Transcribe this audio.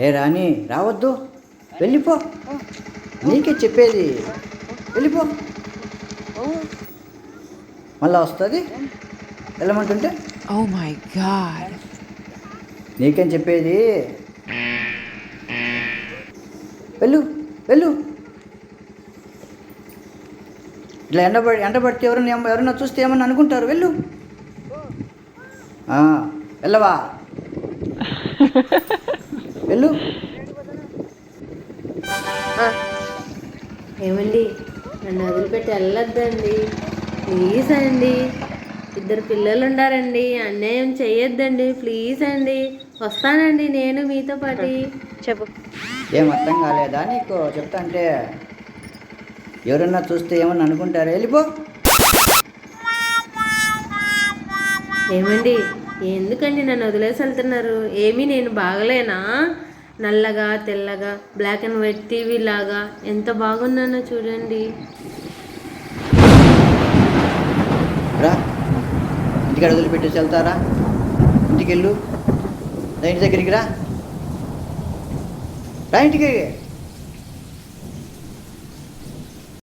ఏ రాణి రావద్దు, వెళ్ళిపో. నీకే చెప్పేది, వెళ్ళిపో. మళ్ళా వస్తుంది వెళ్ళమంటుంటే. Oh my God. నీకేం చెప్పేది, వెళ్ళు వెళ్ళు. ఇట్లా ఎండబడితే ఎవరన్నా చూస్తే ఏమన్నా అనుకుంటారు. వెళ్ళు. వెళ్ళవా, వెళ్ళు. ఏమండి, నన్ను వదిలిపెట్టి వెళ్ళొద్దండి ప్లీజ్ అండి. 2 పిల్లలు ఉండారండి, అన్యాయం చేయొద్దండి ప్లీజ్ అండి. వస్తానండి నేను మీతో పాటు. చెప్పు. ఏం అర్థం కాలేదా నీకు చెప్తా అంటే? ఎవరన్నా చూస్తే ఏమన్నా అనుకుంటారు, వెళ్ళిపో. ఏమండి, ఎందుకండి నన్ను వదిలేసి వెళ్తున్నారు? ఏమీ నేను బాగలేనా? నల్లగా తెల్లగా బ్లాక్ అండ్ వైట్ టీవీ లాగా ఎంత బాగున్నానో చూడండి. రా, ఇంటికాడ వదిలిపెట్టేసి వెళ్తారా? ఇంటికి వెళ్ళు, ఇంటి దగ్గరికి రా, రా ఇంటికి.